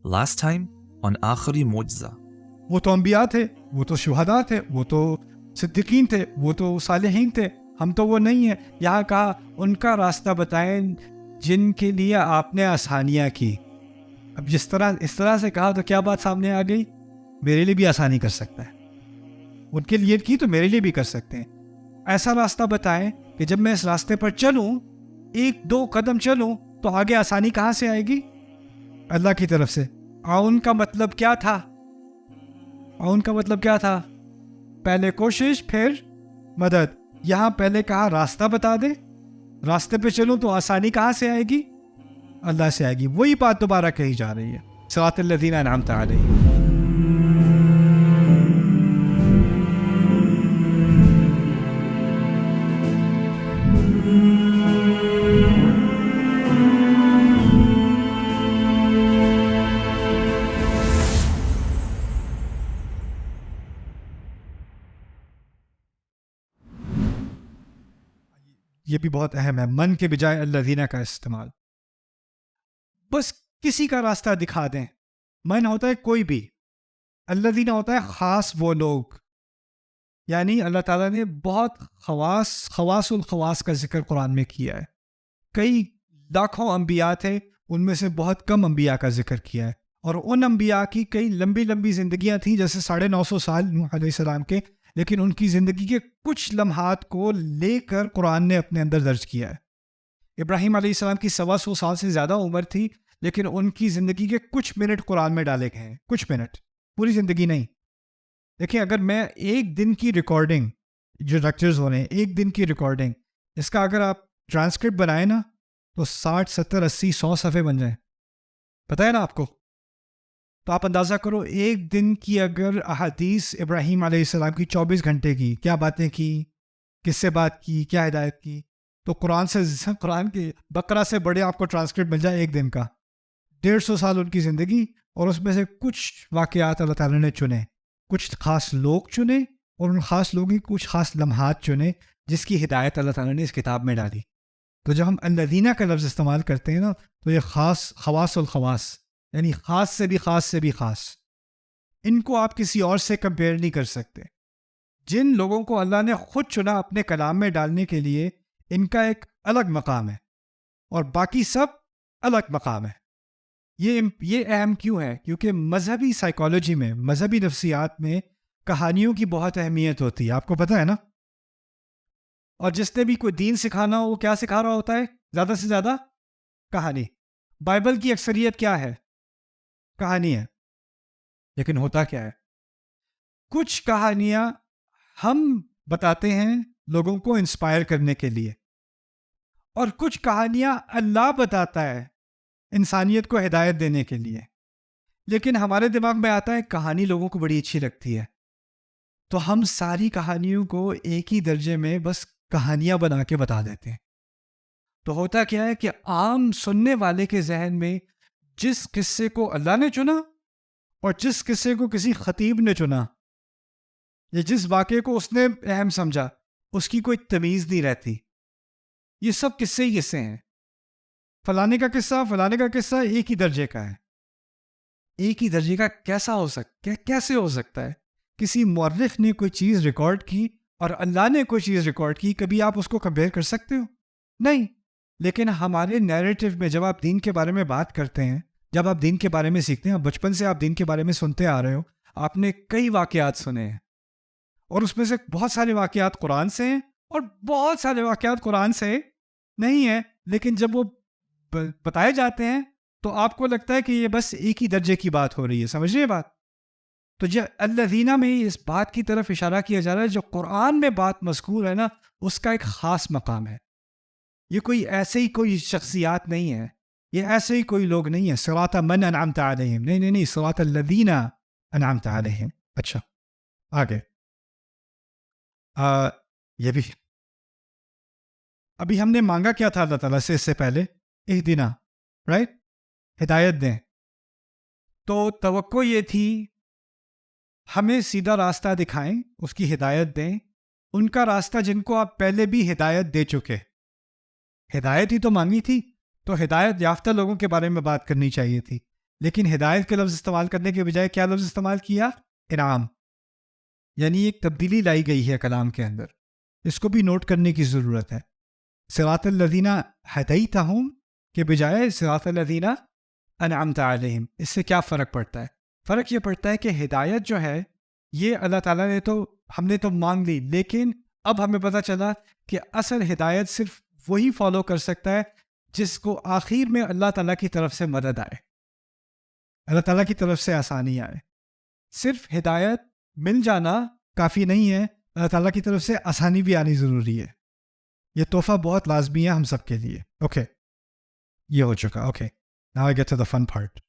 Last time on آخری معجزہ. وہ تو انبیاء تھے، وہ تو شہداء تھے، وہ تو صدیقین تھے، وہ تو صالحین تھے، ہم تو وہ نہیں ہیں. یہاں کہا ان کا راستہ بتائیں جن کے لیے آپ نے آسانیاں کی. اب اس طرح سے کہا تو کیا بات سامنے آ گئی؟ میرے لیے بھی آسانی کر سکتا ہے، ان کے لیے کی تو میرے لیے بھی کر سکتے ہیں. ایسا راستہ بتائیں کہ جب میں اس راستے پر چلوں، ایک دو قدم چلوں تو آگے آسانی کہاں سے آئے گی؟ اللہ کی طرف سے. ان کا مطلب کیا تھا؟ پہلے کوشش پھر مدد. یہاں پہلے کہا راستہ بتا دے، راستے پہ چلوں تو آسانی کہاں سے آئے گی؟ اللہ سے آئے گی. وہی بات دوبارہ کہی جا رہی ہے، صراط الذین انعمت علیہم. یہ بھی بہت اہم ہے، من کے بجائے الذین کا استعمال. بس کسی کا راستہ دکھا دیں. من ہوتا ہے کوئی بھی، الذین ہوتا ہے خاص وہ لوگ. یعنی اللہ تعالیٰ نے بہت خواص الخواص کا ذکر قرآن میں کیا ہے. کئی لاکھوں انبیاء تھے، ان میں سے بہت کم انبیاء کا ذکر کیا ہے. اور ان انبیاء کی کئی لمبی زندگیاں تھیں، جیسے 950 سال نوح علیہ السلام کے، لیکن ان کی زندگی کے کچھ لمحات کو لے کر قرآن نے اپنے اندر درج کیا ہے. ابراہیم علیہ السلام کی 125 سال سے زیادہ عمر تھی، لیکن ان کی زندگی کے کچھ منٹ قرآن میں ڈالے گئے ہیں. کچھ منٹ، پوری زندگی نہیں. دیکھیں، اگر میں ایک دن کی ریکارڈنگ، جو لیکچرز ہو رہے ہیں ایک دن کی ریکارڈنگ، اس کا اگر آپ ٹرانسکرپٹ بنائیں نا تو 60 70 80 100 صفحے بن جائیں. پتہ ہے نا آپ کو؟ تو آپ اندازہ کرو، ایک دن کی اگر احادیث ابراہیم علیہ السلام کی 24 گھنٹے کی کیا باتیں کی، کس سے بات کی، کیا ہدایت کی، تو قرآن کے بقرہ سے بڑے آپ کو ٹرانسکرپٹ مل جائے ایک دن کا. 150 سال ان کی زندگی، اور اس میں سے کچھ واقعات اللہ تعالیٰ نے چنے، کچھ خاص لوگ چنے، اور ان خاص لوگوں کی کچھ خاص لمحات چنے جس کی ہدایت اللہ تعالیٰ نے اس کتاب میں ڈالی. تو جب ہم الذین کا لفظ استعمال کرتے ہیں نا، تو یہ خواص الخواص، یعنی خاص سے بھی خاص. ان کو آپ کسی اور سے کمپیئر نہیں کر سکتے. جن لوگوں کو اللہ نے خود چنا اپنے کلام میں ڈالنے کے لیے، ان کا ایک الگ مقام ہے، اور باقی سب الگ مقام ہے. یہ اہم کیوں ہے؟ کیونکہ مذہبی سائیکالوجی میں، مذہبی نفسیات میں کہانیوں کی بہت اہمیت ہوتی ہے. آپ کو پتہ ہے نا؟ اور جس نے بھی کوئی دین سکھانا ہو، وہ کیا سکھا رہا ہوتا ہے؟ زیادہ سے زیادہ کہانی. بائبل کی اکثریت کیا ہے؟ کہانی ہے. لیکن ہوتا کیا ہے؟ کچھ کہانیاں ہم بتاتے ہیں لوگوں کو انسپائر کرنے کے لیے، اور کچھ کہانیاں اللہ بتاتا ہے انسانیت کو ہدایت دینے کے لیے. لیکن ہمارے دماغ میں آتا ہے کہانی لوگوں کو بڑی اچھی لگتی ہے، تو ہم ساری کہانیوں کو ایک ہی درجے میں بس کہانیاں بنا کے بتا دیتے ہیں. تو ہوتا کیا ہے کہ عام سننے والے کے ذہن میں جس قصے کو اللہ نے چنا، اور جس قصے کو کسی خطیب نے چنا، یا جس واقعے کو اس نے اہم سمجھا، اس کی کوئی تمیز نہیں رہتی. یہ سب قصے ہی قصے ہیں. فلانے کا قصہ ایک ہی درجے کا ہے. ایک ہی درجے کا کیسے ہو سکتا ہے؟ کسی مورخ نے کوئی چیز ریکارڈ کی اور اللہ نے کوئی چیز ریکارڈ کی، کبھی آپ اس کو کمپیئر کر سکتے ہو؟ نہیں. لیکن ہمارے نیریٹو میں جب آپ دین کے بارے میں بات کرتے ہیں، جب آپ دین کے بارے میں سیکھتے ہیں، بچپن سے آپ دین کے بارے میں سنتے آ رہے ہو، آپ نے کئی واقعات سنے ہیں، اور اس میں سے بہت سارے واقعات قرآن سے ہیں، اور بہت سارے واقعات قرآن سے نہیں ہیں. لیکن جب وہ بتائے جاتے ہیں تو آپ کو لگتا ہے کہ یہ بس ایک ہی درجے کی بات ہو رہی ہے. سمجھ رہے بات؟ تو جو الذین میں اس بات کی طرف اشارہ کیا جا رہا ہے، جو قرآن میں بات مذکور ہے نا، اس کا ایک خاص مقام ہے. یہ کوئی ایسے ہی کوئی شخصیات نہیں ہے، یہ ایسے ہی کوئی لوگ نہیں ہیں. صراط من انعمت علیہم، نہیں، صراط الذین انعمت علیہم. اچھا، آگے یہ بھی ابھی ہم نے مانگا کیا تھا اللہ تعالیٰ سے اس سے پہلے؟ اہدنا، رائٹ، ہدایت دیں. تو توقع یہ تھی ہمیں سیدھا راستہ دکھائیں، اس کی ہدایت دیں. ان کا راستہ جن کو آپ پہلے بھی ہدایت دے چکے. ہدایت ہی تو مانگی تھی، تو ہدایت یافتہ لوگوں کے بارے میں بات کرنی چاہیے تھی. لیکن ہدایت کے لفظ استعمال کرنے کے بجائے کیا لفظ استعمال کیا؟ انعام. یعنی ایک تبدیلی لائی گئی ہے کلام کے اندر. اس کو بھی نوٹ کرنے کی ضرورت ہے. صراط الذین ہدیتہم کے بجائے صراط الذین انعمت علیہم. اس سے کیا فرق پڑتا ہے؟ فرق یہ پڑتا ہے کہ ہدایت جو ہے یہ اللہ تعالیٰ نے تو ہم نے تو مانگ لی، لیکن اب ہمیں پتہ چلا کہ اصل ہدایت صرف وہی فالو کر سکتا ہے جس کو آخر میں اللہ تعالیٰ کی طرف سے مدد آئے، اللہ تعالیٰ کی طرف سے آسانی آئے. صرف ہدایت مل جانا کافی نہیں ہے، اللہ تعالیٰ کی طرف سے آسانی بھی آنی ضروری ہے. یہ تحفہ بہت لازمی ہے ہم سب کے لیے. اوکے یہ ہو چکا. Okay now I get to the fun part.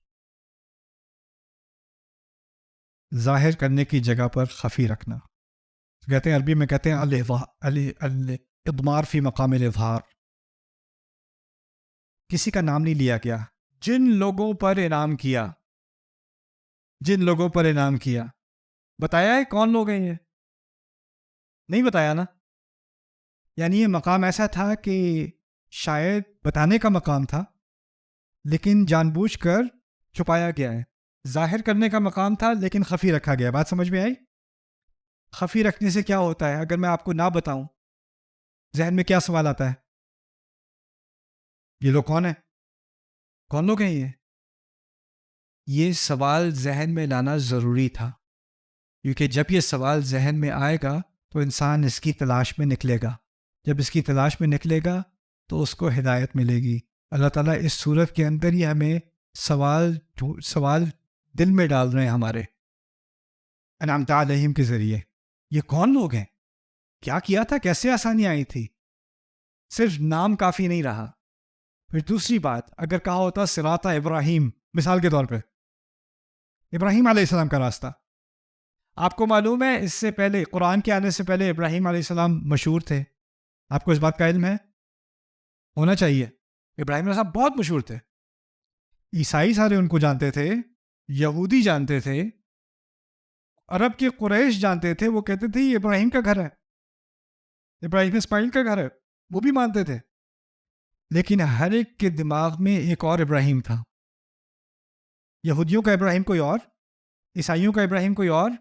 ظاہر کرنے کی جگہ پر خفی رکھنا. کہتے ہیں عربی میں کہتے ہیں الاضمار فی مقام الاظہار. کسی کا نام نہیں لیا گیا. جن لوگوں پر انعام کیا، جن لوگوں پر انعام کیا. بتایا ہے کون لوگ ہیں یہ؟ نہیں بتایا نا. یعنی یہ مقام ایسا تھا کہ شاید بتانے کا مقام تھا لیکن جان بوجھ کر چھپایا گیا ہے. ظاہر کرنے کا مقام تھا لیکن خفی رکھا گیا. بات سمجھ میں آئی؟ خفی رکھنے سے کیا ہوتا ہے؟ اگر میں آپ کو نہ بتاؤں ذہن میں کیا سوال آتا ہے؟ یہ لوگ کون ہیں؟ کون لوگ ہیں یہ سوال ذہن میں لانا ضروری تھا، کیونکہ جب یہ سوال ذہن میں آئے گا تو انسان اس کی تلاش میں نکلے گا. جب اس کی تلاش میں نکلے گا تو اس کو ہدایت ملے گی. اللہ تعالیٰ اس صورت کے اندر ہی ہمیں سوال دل میں ڈال رہے ہیں ہمارے انعمت علیہم کے ذریعے. یہ کون لوگ ہیں؟ کیا کیا تھا؟ کیسے آسانی آئی تھی؟ صرف نام کافی نہیں رہا. پھر دوسری بات، اگر کہا ہوتا صراط ابراہیم، مثال کے طور پہ ابراہیم علیہ السلام کا راستہ. آپ کو معلوم ہے اس سے پہلے، قرآن کے آنے سے پہلے ابراہیم علیہ السلام مشہور تھے. آپ کو اس بات کا علم ہے؟ ہونا چاہیے. ابراہیم علیہ السلام بہت مشہور تھے. عیسائی سارے ان کو جانتے تھے، یہودی جانتے تھے، عرب کے قریش جانتے تھے. وہ کہتے تھے یہ ابراہیم کا گھر ہے، ابراہیم اسماعیل کا گھر ہے، وہ بھی مانتے تھے. لیکن ہر ایک کے دماغ میں ایک اور ابراہیم تھا. یہودیوں کا ابراہیم کوئی اور، عیسائیوں کا ابراہیم کوئی اور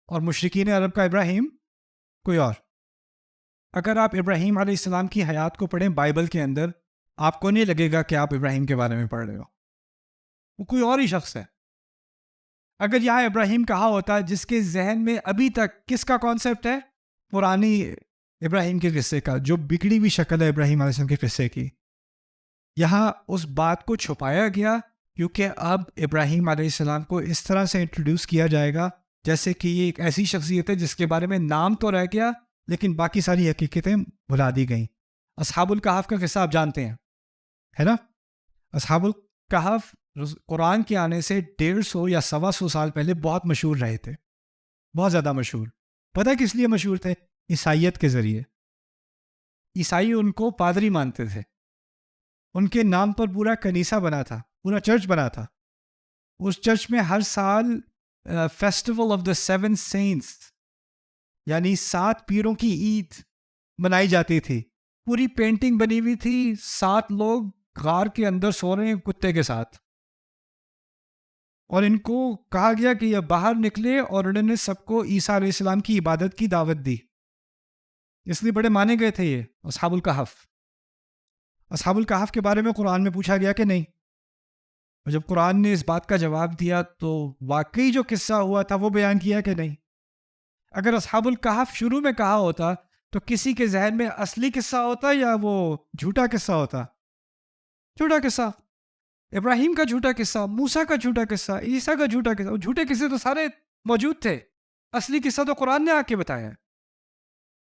مشرکین عرب کا ابراہیم کوئی اور. اگر آپ ابراہیم علیہ السلام کی حیات کو پڑھیں بائبل کے اندر، آپ کو نہیں لگے گا کہ آپ ابراہیم کے بارے میں پڑھ رہے ہو. وہ کوئی اور ہی شخص ہے. اگر یہاں ابراہیم کہا ہوتا جس کے ذہن میں ابھی تک کس کا کانسیپٹ ہے؟ پرانی ابراہیم کے قصے کا، جو بگڑی ہوئی شکل ہے ابراہیم علیہ السلام کے قصے کی. یہاں اس بات کو چھپایا گیا کیونکہ اب ابراہیم علیہ السلام کو اس طرح سے انٹروڈیوس کیا جائے گا جیسے کہ یہ ایک ایسی شخصیت ہے جس کے بارے میں نام تو رہ گیا لیکن باقی ساری حقیقتیں بھلا دی گئیں. اصحاب الکہف کا قصہ آپ جانتے ہیں، ہے نا؟ اصحاب الکہف قرآن کے آنے سے 150 یا 125 سال پہلے بہت مشہور رہے تھے، بہت زیادہ مشہور. پتہ کس لیے مشہور تھے؟ عیسائیت کے ذریعے. عیسائی ان کو پادری مانتے تھے. ان کے نام پر پورا کنیسہ بنا تھا، پورا چرچ بنا تھا. اس چرچ میں ہر سال فیسٹیول آف دا 7 سینٹس یعنی 7 پیروں کی عید منائی جاتی تھی. پوری پینٹنگ بنی ہوئی تھی، 7 لوگ غار کے اندر سو رہے ہیں کتے کے ساتھ، اور ان کو کہا گیا کہ یہ باہر نکلے، اور انہوں نے سب کو عیسیٰ علیہ السلام کی عبادت کی دعوت دی. اس لیے بڑے مانے گئے تھے یہ اصحاب الکہف. اصحاب الکہف کے بارے میں قرآن میں پوچھا گیا کہ نہیں؟ اور جب قرآن نے اس بات کا جواب دیا تو واقعی جو قصہ ہوا تھا وہ بیان کیا کہ نہیں؟ اگر اصحاب الکہف شروع میں کہا ہوتا تو کسی کے ذہن میں اصلی قصہ ہوتا یا وہ جھوٹا قصہ ہوتا؟ جھوٹا قصہ. ابراہیم کا جھوٹا قصہ، موسیٰ کا جھوٹا قصہ، عیسیٰ کا جھوٹا قصہ. جھوٹے قصے تو سارے موجود تھے، اصلی قصہ تو قرآن نے آ کے بتایا ہے.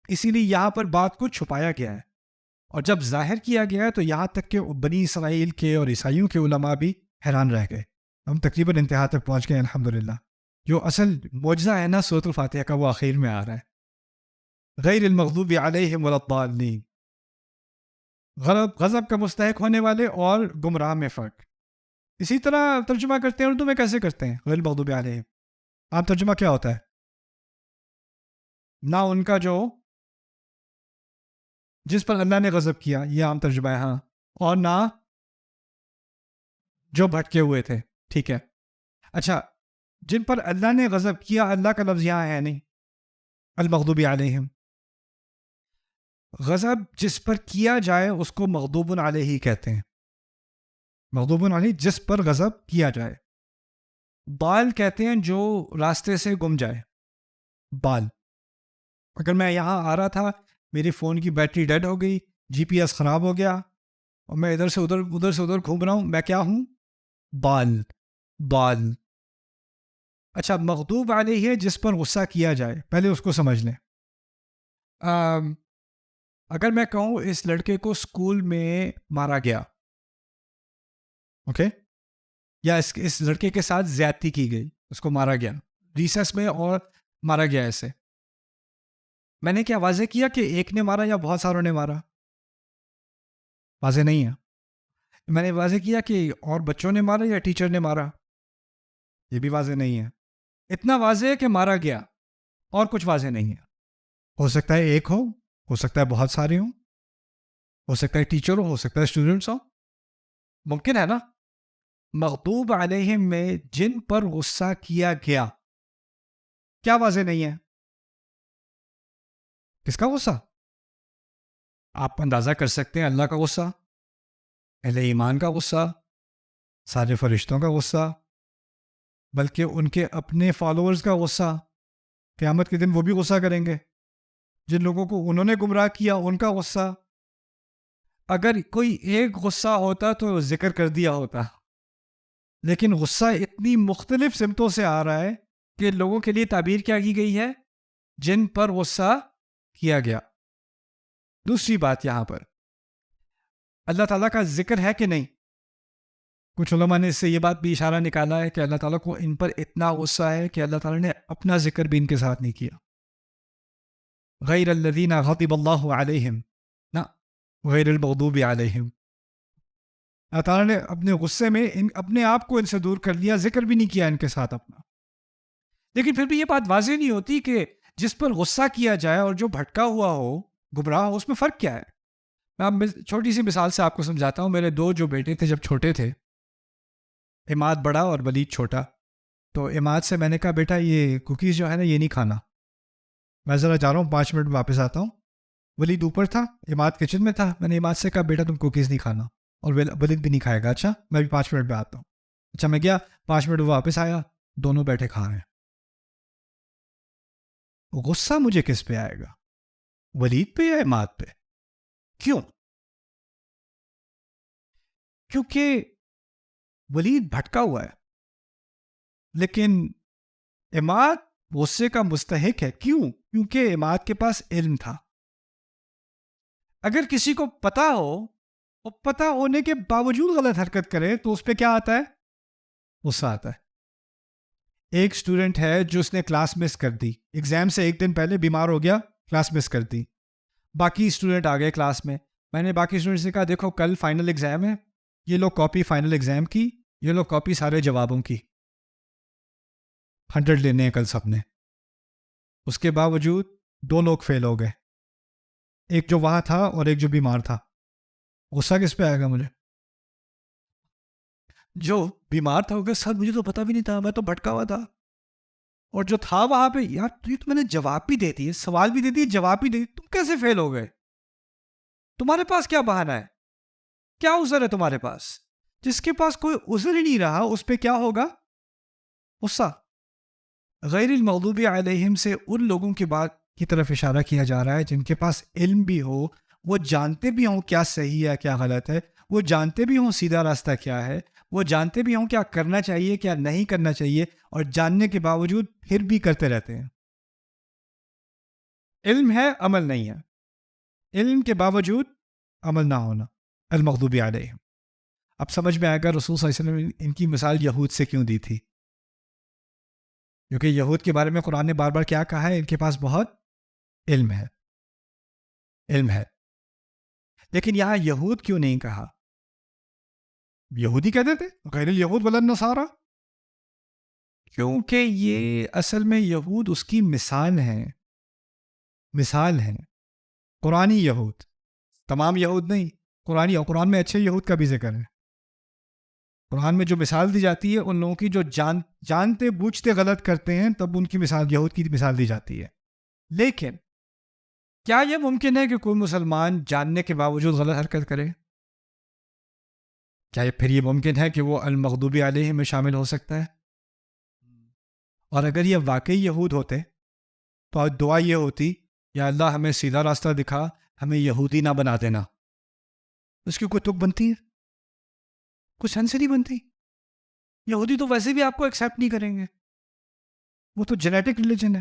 اسی لیے یہاں پر بات کو چھپایا گیا ہے، اور جب ظاہر کیا گیا ہے تو یہاں تک کہ بنی اسرائیل کے اور عیسائیوں کے علماء بھی حیران رہ گئے. ہم تقریباً انتہا تک پہنچ گئے الحمدللہ. جو اصل معجزہ ہے نا سورۃ الفاتحہ کا، وہ آخر میں آ رہا ہے. غیر المغضوب علیہم ولا الضالین، غضب کا مستحق ہونے والے اور گمراہ میں فرق. اسی طرح ترجمہ کرتے ہیں اردو میں کیسے کرتے ہیں؟ غیر المغضوب علیہم عام ترجمہ کیا ہوتا ہے؟ نہ ان کا جو جس پر اللہ نے غضب کیا، یہ عام ترجمہ ہے. ہاں، اور نہ جو بھٹکے ہوئے تھے. ٹھیک ہے. اچھا, جن پر اللہ نے غضب کیا, اللہ کا لفظ یہاں ہے نہیں, المغضوب علیہم. غضب جس پر کیا جائے اس کو مغضوب علیہ کہتے ہیں. مغضوب علیہ جس پر غضب کیا جائے. بال کہتے ہیں جو راستے سے گم جائے, بال. اگر میں یہاں آ رہا تھا, میری فون کی بیٹری ڈیڈ ہو گئی, جی پی ایس خراب ہو گیا, اور میں ادھر سے ادھر گھوم رہا ہوں, میں کیا ہوں؟ بال. بال. اچھا, مغضوب علیہ ہے جس پر غصہ کیا جائے, پہلے اس کو سمجھ لیں. اگر میں کہوں اس لڑکے کو اسکول میں مارا گیا, اوکے, یا اس لڑکے کے ساتھ زیادتی کی گئی, اس کو مارا گیا ریسس میں اور مارا گیا ایسے, میں نے کیا واضح کیا کہ ایک نے مارا یا بہت ساروں نے مارا؟ واضح نہیں ہے. میں نے واضح کیا کہ اور بچوں نے مارا یا ٹیچر نے مارا؟ یہ بھی واضح نہیں ہے. اتنا واضح ہے کہ مارا گیا, اور کچھ واضح نہیں ہے. ہو سکتا ہے ایک ہو سکتا ہے بہت سارے ہوں, ہو سکتا ہے ٹیچر ہو سکتا ہے اسٹوڈنٹس ہوں, ممکن ہے نا. مغضوب علیہم میں جن پر غصہ کیا گیا, کیا واضح نہیں ہے؟ کس کا غصہ؟ آپ اندازہ کر سکتے ہیں, اللہ کا غصہ, اہل ایمان کا غصہ, سارے فرشتوں کا غصہ, بلکہ ان کے اپنے فالوورز کا غصہ. قیامت کے دن وہ بھی غصہ کریں گے, جن لوگوں کو انہوں نے گمراہ کیا ان کا غصہ. اگر کوئی ایک غصہ ہوتا تو ذکر کر دیا ہوتا, لیکن غصہ اتنی مختلف سمتوں سے آ رہا ہے کہ لوگوں کے لیے تعبیر کیا کی گئی ہے؟ جن پر غصہ کیا گیا. دوسری بات, یہاں پر اللہ تعالیٰ کا ذکر ہے کہ نہیں؟ کچھ علماء نے اس سے یہ بات بھی اشارہ نکالا ہے کہ اللہ تعالیٰ کو ان پر اتنا غصہ ہے کہ اللہ تعالیٰ نے اپنا ذکر بھی ان کے ساتھ نہیں کیا. غیر الذین غضب اللہ علیہم, نہ غیر المغضوب علیہم. اللہ تعالیٰ نے اپنے غصے میں اپنے آپ کو ان سے دور کر لیا, ذکر بھی نہیں کیا ان کے ساتھ اپنا. لیکن پھر بھی یہ بات واضح نہیں ہوتی کہ جس پر غصہ کیا جائے اور جو بھٹکا ہوا ہو, گمراہ ہو, اس میں فرق کیا ہے؟ میں اب چھوٹی سی مثال سے آپ کو سمجھاتا ہوں. میرے دو جو بیٹے تھے جب چھوٹے تھے, عماد بڑا اور ولید چھوٹا, تو عماد سے میں نے کہا بیٹا یہ کوکیز جو ہے نا یہ نہیں کھانا, میں ذرا جا رہا ہوں 5 منٹ میں واپس آتا ہوں. ولید اوپر تھا, عماد کچن میں تھا. میں نے عماد سے کہا بیٹا تم کوکیز نہیں کھانا, اور ولید بھی نہیں کھائے گا. اچھا میں بھی 5 منٹ میں آتا ہوں. اچھا میں گیا, 5 منٹ واپس آیا, دونوں بیٹھے کھا رہے ہیں. غصہ مجھے کس پہ آئے گا؟ ولید پہ یا عماد پہ؟ کیوں؟ کیونکہ ولید بھٹکا ہوا ہے, لیکن عماد غصے کا مستحق ہے. کیوں؟ کیونکہ عماد کے پاس علم تھا. اگر کسی کو پتا ہو اور پتا ہونے کے باوجود غلط حرکت کرے تو اس پہ کیا آتا ہے؟ غصہ آتا ہے. ایک اسٹوڈنٹ ہے جو اس نے کلاس مس کر دی, ایگزام سے ایک دن پہلے بیمار ہو گیا, کلاس مس کر دی. باقی اسٹوڈنٹ آ گئے کلاس میں, میں نے باقی اسٹوڈنٹ سے کہا دیکھو کل فائنل ایگزام ہے, یہ لوگ کاپی فائنل ایگزام کی, یہ لوگ کاپی سارے جوابوں کی, 100 لینے ہیں کل سب نے. اس کے باوجود 2 لوگ فیل ہو گئے, ایک جو وہاں تھا اور ایک جو بیمار تھا. غصہ کس پہ آئے گا مجھے؟ جو بیمار تھا ہوگا سر مجھے تو پتا بھی نہیں تھا, میں تو بھٹکا ہوا تھا. اور جو تھا وہاں پہ, یار تو میں نے جواب بھی دے دیے, سوال بھی دے دیے, جواب بھی دے دیے, تم کیسے فیل ہو گئے؟ تمہارے پاس کیا بہانہ ہے؟ کیا عذر ہے تمہارے پاس؟ جس کے پاس کوئی عذر ہی نہیں رہا اس پہ کیا ہوگا؟ غصہ. غیر المغضوب علیہم سے ان لوگوں کی بات کی طرف اشارہ کیا جا رہا ہے جن کے پاس علم بھی ہو, وہ جانتے بھی ہوں کیا صحیح ہے کیا غلط ہے, وہ جانتے بھی ہوں سیدھا راستہ کیا ہے, وہ جانتے بھی ہوں کیا کرنا چاہیے کیا نہیں کرنا چاہیے, اور جاننے کے باوجود پھر بھی کرتے رہتے ہیں. علم ہے عمل نہیں ہے, علم کے باوجود عمل نہ ہونا. المغضوب علیہم. اب سمجھ میں آئے گا رسول صلی اللہ علیہ وسلم ان کی مثال یہود سے کیوں دی تھی, کیونکہ یہود کے بارے میں قرآن نے بار بار کیا کہا ہے؟ ان کے پاس بہت علم ہے, علم ہے. لیکن یہاں یہود کیوں نہیں کہا؟ یہودی کہتے تھے غیر الیہود ولا النصارى, کیونکہ یہ اصل میں یہود اس کی مثال ہے, مثال ہے. قرآنی یہود, تمام یہود نہیں, قرآن میں اچھے یہود کا بھی ذکر ہے. قرآن میں جو مثال دی جاتی ہے ان لوگوں کی جو جانتے بوجھتے غلط کرتے ہیں، تب ان کی مثال یہود کی مثال دی جاتی ہے. لیکن کیا یہ ممکن ہے کہ کوئی مسلمان جاننے کے باوجود غلط حرکت کرے؟ کیا پھر یہ ممکن ہے کہ وہ المغضوب علیہم میں شامل ہو سکتا ہے؟ اور اگر یہ واقعی یہود ہوتے تو دعا یہ ہوتی، یا اللہ ہمیں سیدھا راستہ دکھا، ہمیں یہودی نہ بنا دینا. اس کی کوئی تک بنتی ہے؟ کچھ سینس نہیں بنتی. یہودی تو ویسے بھی آپ کو ایکسیپٹ نہیں کریں گے، وہ تو جینیٹک ریلیجن ہے.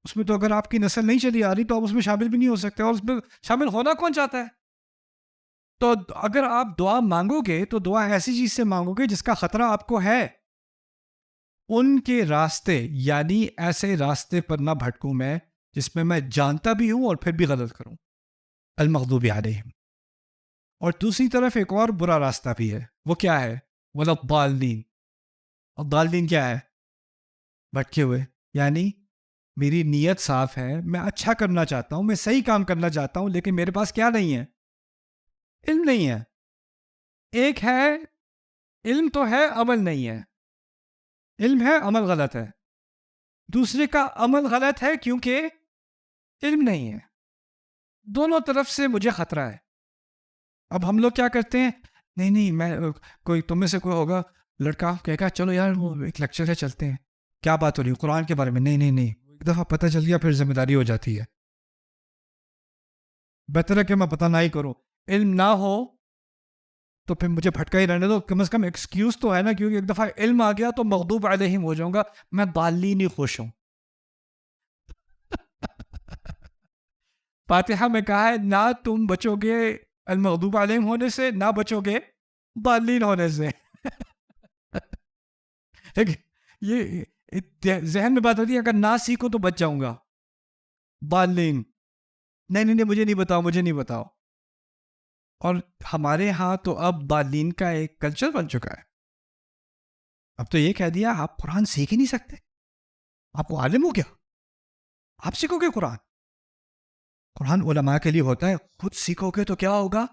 اس میں تو اگر آپ کی نسل نہیں چلی آ رہی تو آپ اس میں شامل بھی نہیں ہو سکتے، اور اس میں شامل ہونا کون چاہتا ہے؟ تو اگر آپ دعا مانگو گے تو دعا ایسی چیز سے مانگو گے جس کا خطرہ آپ کو ہے. ان کے راستے، یعنی ایسے راستے پر نہ بھٹکوں میں جس میں جانتا بھی ہوں اور پھر بھی غلط کروں، المغضوب علیہم. اور دوسری طرف ایک اور برا راستہ بھی ہے، وہ کیا ہے؟ ولا الضالین. اور ضالین کیا ہے؟ بھٹکے ہوئے. یعنی میری نیت صاف ہے، میں اچھا کرنا چاہتا ہوں، میں صحیح کام کرنا چاہتا ہوں، لیکن میرے پاس کیا نہیں ہے؟ علم نہیں ہے. ایک ہے علم تو ہے، عمل نہیں ہے. علم ہے، عمل غلط ہے. دوسرے کا عمل غلط ہے کیونکہ علم نہیں ہے. دونوں طرف سے مجھے خطرہ ہے. اب ہم لوگ کیا کرتے ہیں؟ نہیں میں کوئی تم میں سے کوئی ہوگا لڑکا کہے گا چلو یار وہ ایک لیکچر ہے چلتے ہیں. کیا بات ہو رہی ہے؟ قرآن کے بارے میں. نہیں ایک دفعہ پتہ چل گیا پھر ذمہ داری ہو جاتی ہے. بہتر ہے کہ میں پتہ نہ ہی کروں. علم نہ ہو تو پھر مجھے بھٹکا ہی رہنے دو، کم از کم ایکسکیوز تو ہے نا، کیونکہ ایک دفعہ علم آ گیا تو مغضوب علیہم ہو جاؤں گا. میں ضالین ہی خوش ہوں. فاتحہ میں کہا ہے نہ تم بچو گے المغضوب علیہم ہونے سے، نہ بچو گے ضالین ہونے سے. یہ ذہن میں بات ہوتی ہے، اگر نہ سیکھو تو بچ جاؤں گا. ضالین نہیں مجھے نہیں بتاؤ. اور ہمارے ہاں تو اب ضالین کا ایک کلچر بن چکا ہے. اب تو یہ کہہ دیا آپ قرآن سیکھ ہی نہیں سکتے، آپ کو عالم ہو گیا، آپ سیکھو گے قرآن. قرآن علماء کے لیے ہوتا ہے، خود سیکھو گے تو کیا ہوگا؟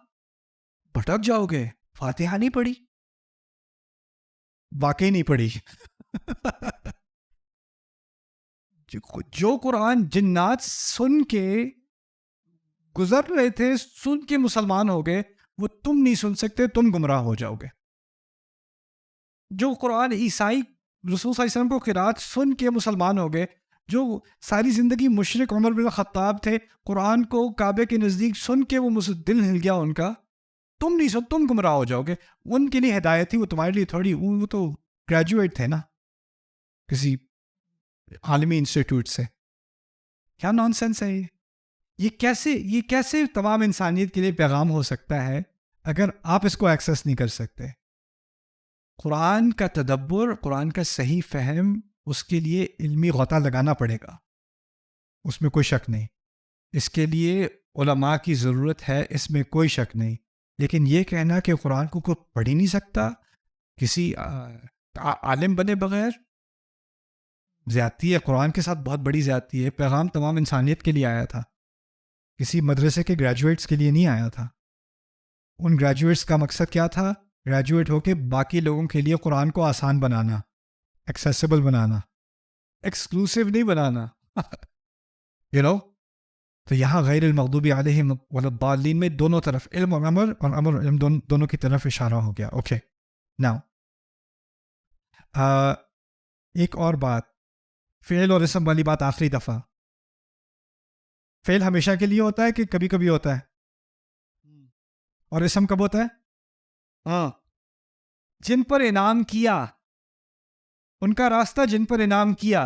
بھٹک جاؤ گے. فاتحہ نہیں پڑھی، واقعی نہیں پڑھی. جو قرآن جنات سن کے گزر رہے تھے، سن کے مسلمان ہو گئے، وہ تم نہیں سن سکتے، تم گمراہ ہو جاؤ گے. جو قرآن عیسائی رسول صلی اللہ علیہ وسلم کو قرات سن کے مسلمان ہو گئے، جو ساری زندگی مشرک عمر بن خطاب تھے، قرآن کو کعبے کے نزدیک سن کے وہ دل ہل گیا ان کا، تم نہیں سن، تم گمراہ ہو جاؤ گے. ان کے لیے ہدایت تھی، وہ تمہارے لیے تھوڑی. وہ تو گریجویٹ تھے نا کسی عالمی انسٹیٹیوٹ سے. کیا نان سینس ہے یہ؟ یہ کیسے تمام انسانیت کے لیے پیغام ہو سکتا ہے اگر آپ اس کو ایکسیس نہیں کر سکتے؟ قرآن کا تدبر، قرآن کا صحیح فہم، اس کے لیے علمی غوطہ لگانا پڑے گا، اس میں کوئی شک نہیں. اس کے لیے علماء کی ضرورت ہے، اس میں کوئی شک نہیں. لیکن یہ کہنا کہ قرآن کو کوئی پڑھ ہی نہیں سکتا کسی عالم بنے بغیر، زیادتی ہے. قرآن کے ساتھ بہت بڑی زیادتی ہے. پیغام تمام انسانیت کے لیے آیا تھا، کسی مدرسے کے گریجویٹس کے لیے نہیں آیا تھا. ان گریجویٹس کا مقصد کیا تھا؟ گریجویٹ ہو کے باقی لوگوں کے لیے قرآن کو آسان بنانا، ایکسیسیبل بنانا، ایکسکلوسیو نہیں بنانا. تو یہاں غیر المغضوب علیہم ولا الضالین میں دونوں طرف علم اور عمل، اور عمل اور علم دونوں کی طرف اشارہ ہو گیا. اوکے ناؤ ایک اور بات، فعل اور اسم والی بات آخری دفعہ. فعل ہمیشہ کے لیے ہوتا ہے کہ کبھی کبھی ہوتا ہے؟ اور اسم کب ہوتا ہے؟ ہاں، جن پر انعام کیا، ان کا راستہ جن پر انعام کیا،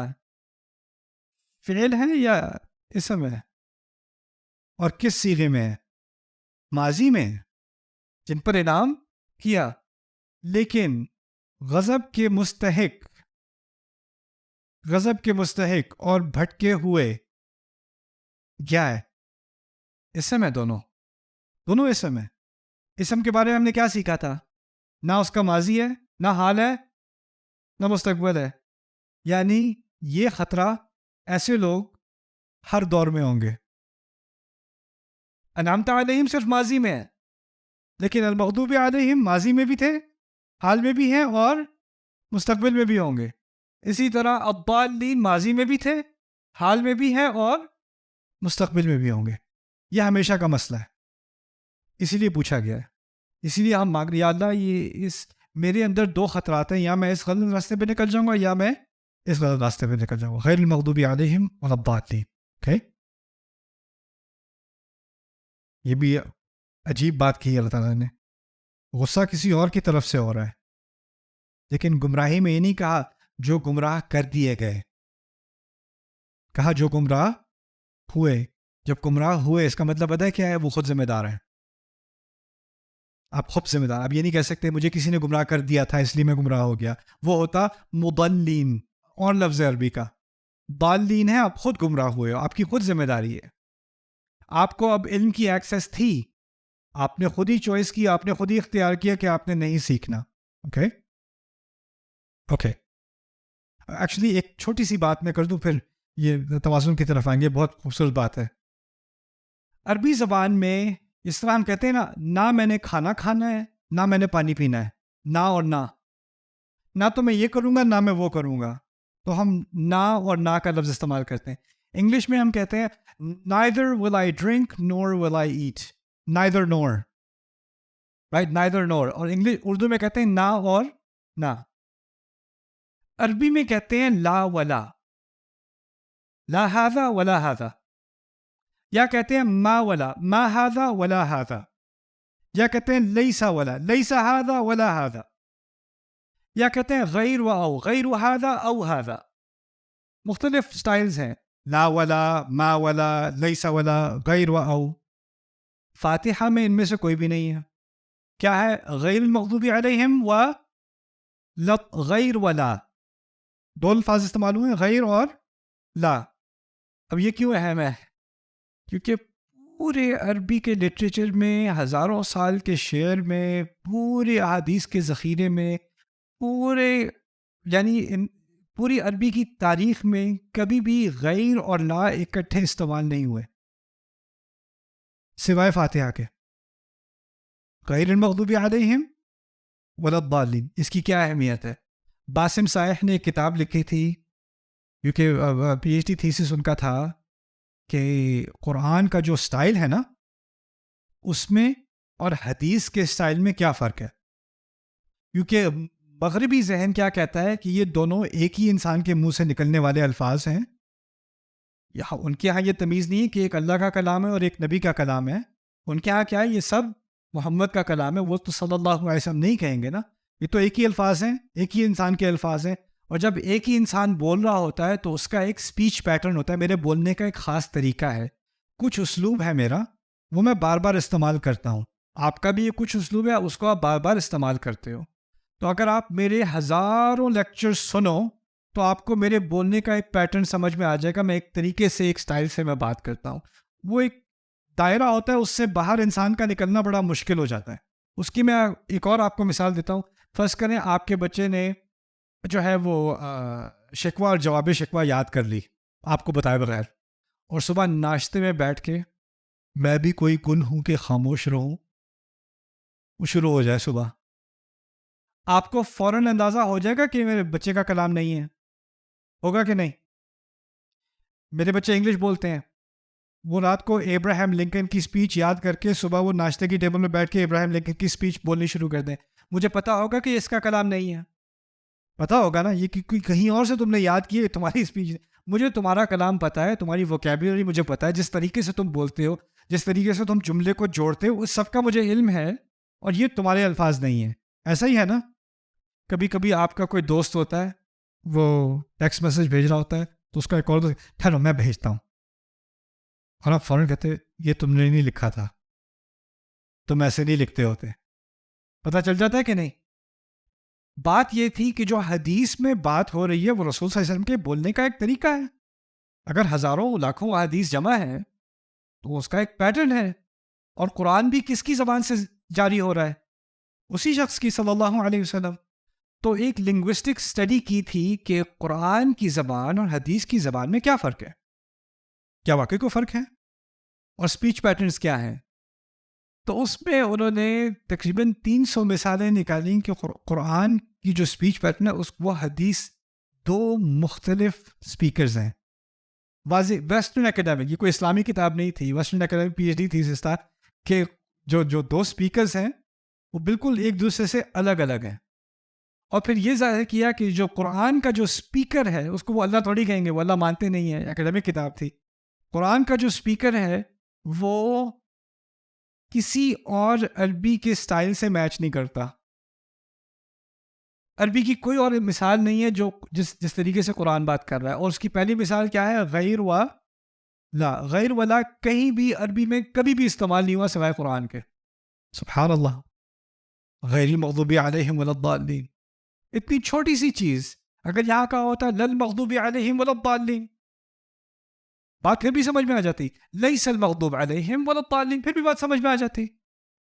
فعل ہے یا اسم ہے؟ اور کس صیغے میں ہے؟ ماضی میں، جن پر انعام کیا. لیکن غضب کے مستحق اور بھٹکے ہوئے کیا ہے؟ اسم ہے. دونوں اسم ہے. اسم کے بارے میں ہم نے کیا سیکھا تھا؟ نہ اس کا ماضی ہے، نہ حال ہے، نہ مستقبل ہے. یعنی یہ خطرہ ایسے لوگ ہر دور میں ہوں گے. انعمت علیہم صرف ماضی میں ہے، لیکن المغضوب علیہم ماضی میں بھی تھے، حال میں بھی ہیں اور مستقبل میں بھی ہوں گے. اسی طرح الضالین ماضی میں بھی تھے، حال میں بھی ہیں اور مستقبل میں بھی ہوں گے. یہ ہمیشہ کا مسئلہ ہے، اسی لیے پوچھا گیا ہے. اسی لیے ہم مانگ رہے یا اللہ یہ میرے اندر دو خطرات ہیں، یا میں اس غلط راستے پہ نکل جاؤں گا یا میں اس غلط راستے پہ نکل جاؤں گا. غیر المغضوب علیہم ولا الضالین. اوکے، یہ بھی عجیب بات کی اللہ تعالیٰ نے. غصہ کسی اور کی طرف سے ہو رہا ہے، لیکن گمراہی میں یہ نہیں کہا جو گمراہ کر دیے گئے، کہا جو گمراہ ہوئے. جب گمراہ ہوئے اس کا مطلب پتہ ہے کیا ہے؟ وہ خود ذمہ دار ہیں. آپ خود ذمہ دار. آپ یہ نہیں کہہ سکتے مجھے کسی نے گمراہ کر دیا تھا اس لیے میں گمراہ ہو گیا. وہ ہوتا مضلین، اور لفظ عربی کا. ضالین ہے، آپ خود گمراہ ہوئے ہو، آپ کی خود ذمہ داری ہے. آپ کو اب علم کی ایکسیس تھی، آپ نے خود ہی چوائس کی، آپ نے خود ہی اختیار کیا کہ آپ نے نہیں سیکھنا. Okay okay. ایکچولی ایک چھوٹی سی بات میں کر دوں پھر یہ توازن کی طرف آئیں گے. بہت خوبصورت بات ہے. عربی زبان میں اس طرح ہم کہتے ہیں نا، نہ میں نے کھانا کھانا ہے نہ میں نے پانی پینا ہے. نہ اور نہ تو میں یہ کروں گا نہ میں وہ کروں گا. تو ہم نہ اور نہ کا لفظ استعمال کرتے ہیں. انگلش میں ہم کہتے ہیں neither will I drink nor will I eat. neither nor, right? neither nor. اور اردو میں کہتے ہیں نہ اور نہ. عربی میں کہتے ہیں لا ولا، لا هذا ولا هذا. یا کہتے ہیں ما ولا، ما هذا ولا هذا. یا کہتے ہیں لیس ولا، لیس هذا ولا هذا. یا کہتے ہیں غیر و او، غیر هذا او هذا. مختلف سٹائلز ہیں، لا ولا، ما ولا، لیس ولا، غیر و او. فاتحہ میں ان میں سے کوئی بھی نہیں ہے. کیا ہے؟ غیر المغضوب علیہم و غیر ولا. دو الفاظ استعمال ہوئے، غیر اور لا. اب یہ کیوں اہم ہے؟ کیونکہ پورے عربی کے لٹریچر میں، ہزاروں سال کے شعر میں، پورے احادیث کے ذخیرے میں، پوری عربی کی تاریخ میں کبھی بھی غیر اور لا اکٹھے استعمال نہیں ہوئے سوائے فاتحہ کے. غیر المغضوب علیہم ولا الضالین. اس کی کیا اہمیت ہے؟ باسم سائح نے ایک کتاب لکھی تھی، کیونکہ پی ایچ ڈی تھیسس ان کا تھا کہ قرآن کا جو سٹائل ہے نا اس میں اور حدیث کے سٹائل میں کیا فرق ہے. کیونکہ مغربی ذہن کیا کہتا ہے کہ یہ دونوں ایک ہی انسان کے منہ سے نکلنے والے الفاظ ہیں. ان کے ہاں یہ تمیز نہیں ہے کہ ایک اللہ کا کلام ہے اور ایک نبی کا کلام ہے. ان کے ہاں کیا ہے؟ یہ سب محمد کا کلام ہے. وہ تو صلی اللہ علیہ وسلم نہیں کہیں گے نا. یہ تو ایک ہی الفاظ ہیں، ایک ہی انسان کے الفاظ ہیں. اور جب ایک ہی انسان بول رہا ہوتا ہے تو اس کا ایک سپیچ پیٹرن ہوتا ہے. میرے بولنے کا ایک خاص طریقہ ہے، کچھ اسلوب ہے میرا، وہ میں بار بار استعمال کرتا ہوں. آپ کا بھی یہ کچھ اسلوب ہے، اس کو آپ بار بار استعمال کرتے ہو. تو اگر آپ میرے ہزاروں لیکچر سنو تو آپ کو میرے بولنے کا ایک پیٹرن سمجھ میں آ جائے گا. میں ایک طریقے سے، ایک سٹائل سے میں بات کرتا ہوں. وہ ایک دائرہ ہوتا ہے، اس سے باہر انسان کا نکلنا بڑا مشکل ہو جاتا ہے. اس کی میں ایک اور آپ کو مثال دیتا ہوں. فرض کریں آپ کے بچے نے جو ہے وہ شکوہ اور جواب شکوہ یاد کر لی آپ کو بتائے بغیر، اور صبح ناشتے میں بیٹھ کے میں بھی کوئی گن ہوں کہ خاموش رہوں وہ شروع ہو جائے صبح. آپ کو فوراً اندازہ ہو جائے گا کہ میرے بچے کا کلام نہیں ہے. ہوگا کہ نہیں؟ میرے بچے انگلش بولتے ہیں، وہ رات کو ابراہیم لنکن کی سپیچ یاد کر کے صبح وہ ناشتے کی ٹیبل میں بیٹھ کے ابراہیم لنکن کی سپیچ بولنی شروع کر دیں. مجھے پتا ہوگا کہ اس کا کلام نہیں ہے. پتا ہوگا نا، یہ کہیں اور سے تم نے یاد کی ہے تمہاری سپیچ. مجھے تمہارا کلام پتا ہے، تمہاری ووکیبلری مجھے پتا ہے، جس طریقے سے تم بولتے ہو، جس طریقے سے تم جملے کو جوڑتے ہو، اس سب کا مجھے علم ہے. اور یہ تمہارے الفاظ نہیں ہیں. ایسا ہی ہے نا. کبھی کبھی آپ کا کوئی دوست ہوتا ہے، وہ ٹیکسٹ میسج بھیج رہا ہوتا ہے تو اس کا ایک اور دوست، ٹھہرو میں بھیجتا ہوں، اور آپ فوراً کہتے یہ تم نے نہیں لکھا تھا، تم ایسے نہیں لکھتے ہوتے. پتہ چل جاتا ہے کہ نہیں؟ بات یہ تھی کہ جو حدیث میں بات ہو رہی ہے وہ رسول صلی اللہ علیہ وسلم کے بولنے کا ایک طریقہ ہے. اگر ہزاروں لاکھوں حدیث جمع ہے تو اس کا ایک پیٹرن ہے. اور قرآن بھی کس کی زبان سے جاری ہو رہا ہے؟ اسی شخص کی، صلی اللہ علیہ وسلم. تو ایک لنگوسٹک اسٹڈی کی تھی کہ قرآن کی زبان اور حدیث کی زبان میں کیا فرق ہے، کیا واقعی کوئی فرق ہے، اور سپیچ پیٹرنز کیا ہیں. تو اس میں انہوں نے تقریباً 300 مثالیں نکالیں کہ قرآن کی جو اسپیچ پیٹرن ہے وہ حدیث 2 مختلف اسپیکرز ہیں. واضح ویسٹرن اکیڈمک، یہ کوئی اسلامی کتاب نہیں تھی، ویسٹرن اکیڈمک PhD تھی اس طرح کہ جو 2 اسپیکرز ہیں وہ بالکل ایک دوسرے سے الگ الگ ہیں. اور پھر یہ ظاہر کیا کہ جو قرآن کا جو اسپیکر ہے اس کو وہ اللہ تھوڑی کہیں گے، وہ اللہ مانتے نہیں ہیں، اکیڈمک کتاب تھی. قرآن کا جو اسپیکر ہے وہ کسی اور عربی کے سٹائل سے میچ نہیں کرتا. عربی کی کوئی اور مثال نہیں ہے جو جس طریقے سے قرآن بات کر رہا ہے. اور اس کی پہلی مثال کیا ہے؟ غیر و لا. غیر ولا کہیں بھی عربی میں کبھی بھی استعمال نہیں ہوا سوائے قرآن کے. سبحان اللہ. غیر المغضوب علیہم ولا الضالین، اتنی چھوٹی سی چیز اگر یہاں کا ہوتا لل مغضوب علیہم ولا الضالین، بات پھر بھی سمجھ میں آ جاتی. لیس المغضوب علیہم ولا الضالین، پھر بھی بات سمجھ میں آ جاتی.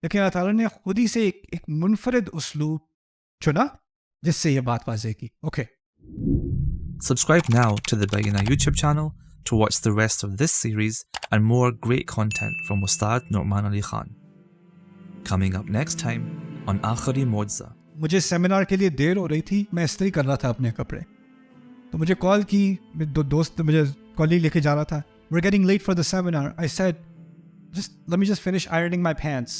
لیکن اللہ تعالیٰ نے خود ہی سے ایک منفرد اسلوب چنا جس سے یہ بات واضح کی. Okay. Subscribe now to the Bayyinah YouTube channel to watch the rest of this series and more great content from Ustad Nu'man Ali Khan. Coming up next time on Aakhari Mu'jiza. مجھے seminar کے لیے دیر ہو رہی تھی، میں استری کر رہا تھا اپنے کپڑے، تو مجھے کال کی، دو دوست مجھے کالج لے کے جا رہا تھا. We're getting late for the seminar. I said, let me just finish ironing my pants.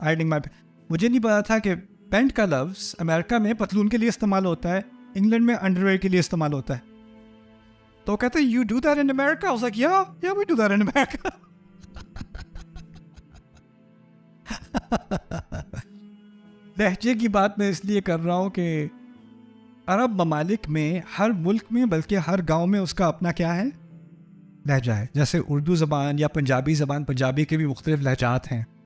مجھے نہیں پتا تھا کہ پینٹ کا لفظ امریکہ میں پتلون کے لیے استعمال ہوتا ہے، انگلینڈ میں انڈر ویئر کے لیے استعمال ہوتا ہے. تو کہتے ہیں you do that in America? I was like, yeah, we do that in America. لہجے کی بات میں اس لیے کر رہا ہوں کہ عرب ممالک میں ہر ملک میں بلکہ ہر گاؤں میں اس کا اپنا کیا ہے؟ لہجہ ہے. جیسے اردو زبان یا پنجابی زبان، پنجابی کے بھی مختلف لہجات ہیں.